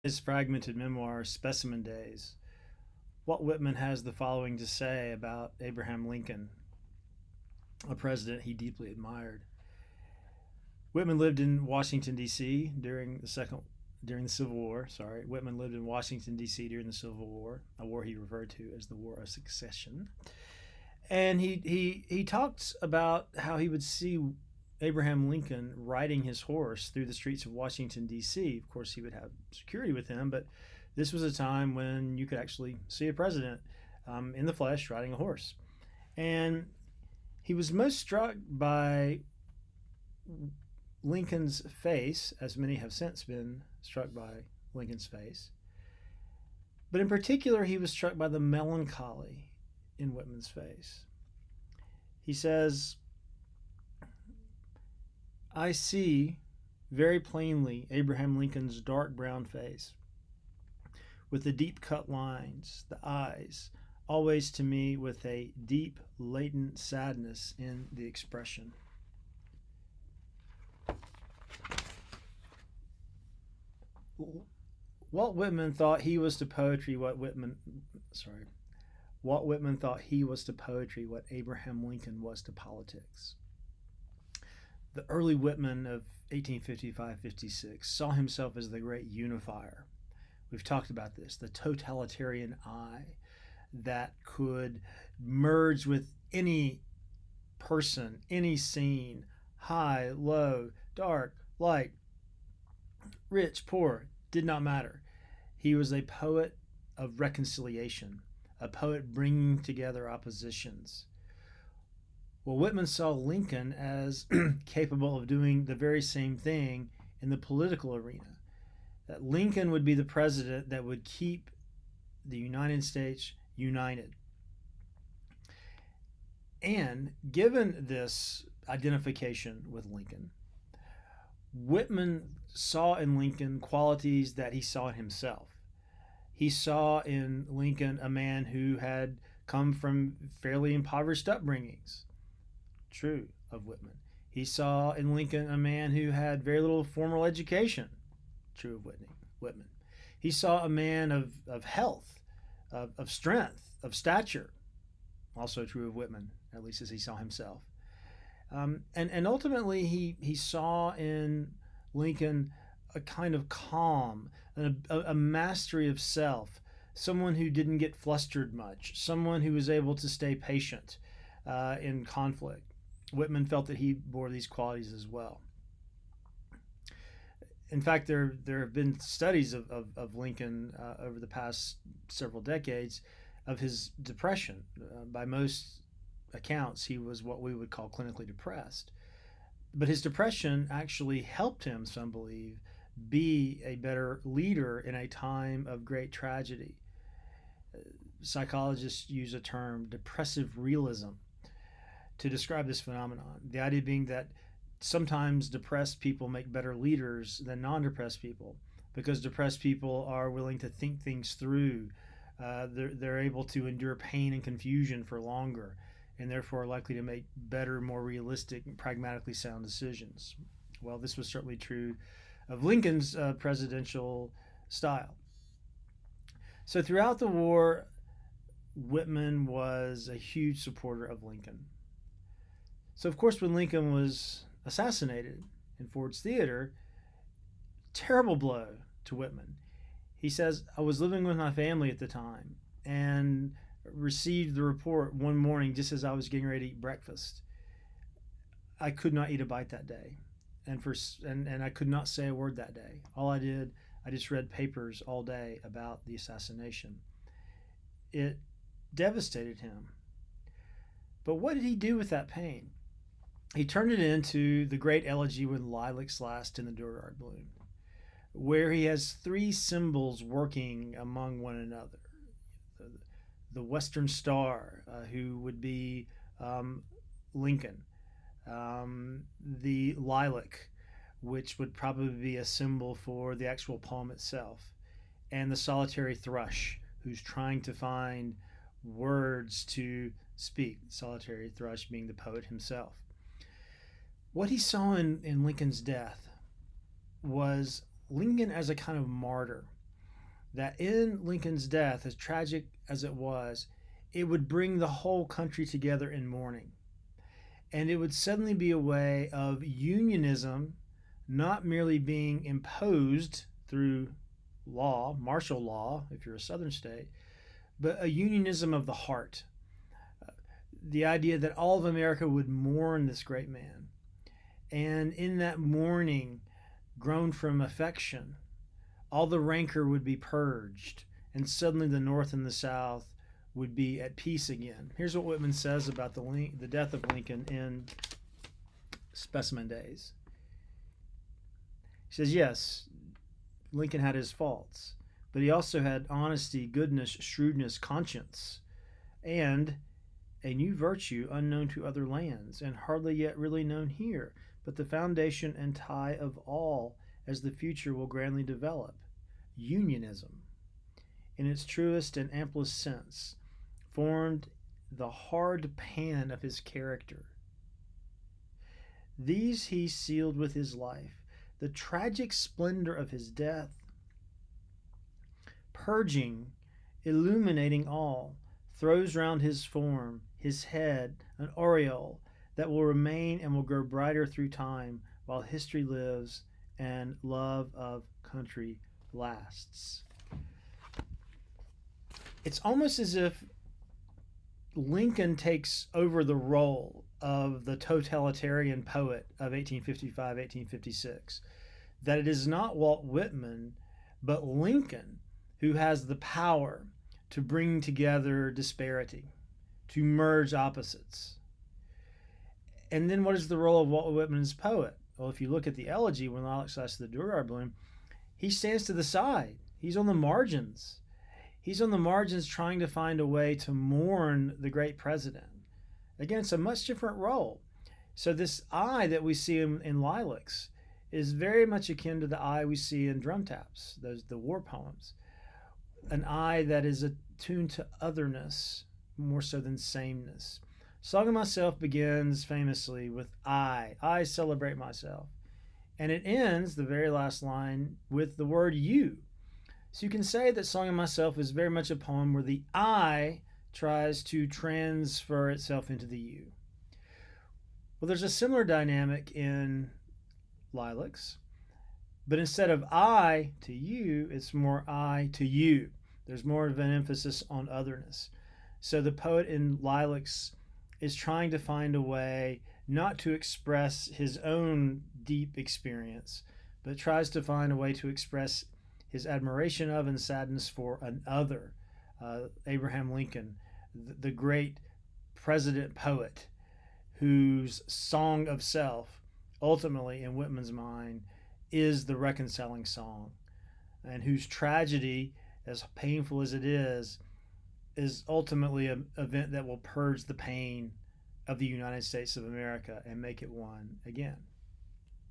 His fragmented memoir, Specimen Days, Walt Whitman has the following to say about Abraham Lincoln, a president he deeply admired. Whitman lived in Washington, D.C. during the Civil War. Whitman lived in Washington, D.C. during the Civil War, a war he referred to as the War of Succession. And he talks about how he would see Abraham Lincoln riding his horse through the streets of Washington, D.C. Of course, he would have security with him, but this was a time when you could actually see a president in the flesh riding a horse. And he was most struck by Lincoln's face, as many have since been struck by Lincoln's face. But in particular, he was struck by the melancholy in Whitman's face. He says, I see very plainly Abraham Lincoln's dark brown face, with the deep cut lines, the eyes, always to me with a deep, latent sadness in the expression. Walt Whitman thought he was to poetry Walt Whitman thought he was to poetry what Abraham Lincoln was to politics. The early Whitman of 1855-56 saw himself as the great unifier. We've talked about this, the totalitarian eye that could merge with any person, any scene, high, low, dark, light, rich, poor, did not matter. He was a poet of reconciliation, a poet bringing together oppositions. Well, Whitman saw Lincoln as capable of doing the very same thing in the political arena. That Lincoln would be the president that would keep the United States united. And given this identification with Lincoln, Whitman saw in Lincoln qualities that he saw in himself. He saw in Lincoln a man who had come from fairly impoverished upbringings. True of Whitman. He saw in Lincoln a man who had very little formal education. True of Whitman. He saw a man of health, of strength, of stature. Also true of Whitman, at least as he saw himself. And ultimately, he saw in Lincoln a kind of calm, a mastery of self, someone who didn't get flustered much, someone who was able to stay patient in conflict. Whitman felt that he bore these qualities as well. In fact, there have been studies of Lincoln over the past several decades of his depression. By most accounts, he was what we would call clinically depressed. But his depression actually helped him, some believe, be a better leader in a time of great tragedy. Psychologists use a term, depressive realism, to describe this phenomenon. The idea being that sometimes depressed people make better leaders than non-depressed people because depressed people are willing to think things through. They're able to endure pain and confusion for longer and therefore are likely to make better, more realistic, and pragmatically sound decisions. Well, this was certainly true of Lincoln's presidential style. So throughout the war, Whitman was a huge supporter of Lincoln. So, of course, when Lincoln was assassinated in Ford's Theater, terrible blow to Whitman. He says, I was living with my family at the time and received the report one morning just as I was getting ready to eat breakfast. I could not eat a bite that day, and I could not say a word that day. All I did, I just read papers all day about the assassination. It devastated him. But what did he do with that pain? He turned it into the great elegy When Lilacs Last in the Dooryard Bloom, where he has three symbols working among one another. The Western Star, who would be Lincoln, the lilac, which would probably be a symbol for the actual poem itself, and the solitary thrush, who's trying to find words to speak, solitary thrush being the poet himself. What he saw in Lincoln's death was Lincoln as a kind of martyr, that in Lincoln's death, as tragic as it was, it would bring the whole country together in mourning. And it would suddenly be a way of unionism not merely being imposed through law, martial law, if you're a southern state, but a unionism of the heart. The idea that all of America would mourn this great man. And in that mourning, grown from affection, all the rancor would be purged, and suddenly the North and the South would be at peace again. Here's what Whitman says about the death of Lincoln in Specimen Days. He says, yes, Lincoln had his faults, but he also had honesty, goodness, shrewdness, conscience, and a new virtue unknown to other lands, and hardly yet really known here, but the foundation and tie of all, as the future will grandly develop, unionism, in its truest and amplest sense, formed the hard pan of his character. These he sealed with his life, the tragic splendor of his death, purging, illuminating all, throws round his form, his head, an aureole that will remain and will grow brighter through time while history lives and love of country lasts. It's almost as if Lincoln takes over the role of the totalitarian poet of 1855, 1856. That it is not Walt Whitman, but Lincoln who has the power to bring together disparity, to merge opposites. And then what is the role of Walt Whitman as poet? Well, if you look at the elegy, When Lilacs Last the Dear Bloom, he stands to the side. He's on the margins. He's on the margins trying to find a way to mourn the great president. Again, it's a much different role. So this eye that we see in Lilacs is very much akin to the eye we see in Drum Taps, the war poems. An eye that is attuned to otherness more so than sameness. Song of Myself begins famously with I celebrate myself. And it ends, the very last line, with the word you. So you can say that Song of Myself is very much a poem where the I tries to transfer itself into the you. Well, there's a similar dynamic in Lilacs, but instead of I to you, it's more I to you. There's more of an emphasis on otherness. So the poet in Lilacs is trying to find a way not to express his own deep experience, but tries to find a way to express his admiration of and sadness for another, Abraham Lincoln, the great president poet, whose song of self, ultimately in Whitman's mind, is the reconciling song, and whose tragedy, as painful as it is ultimately an event that will purge the pain of the United States of America and make it one again.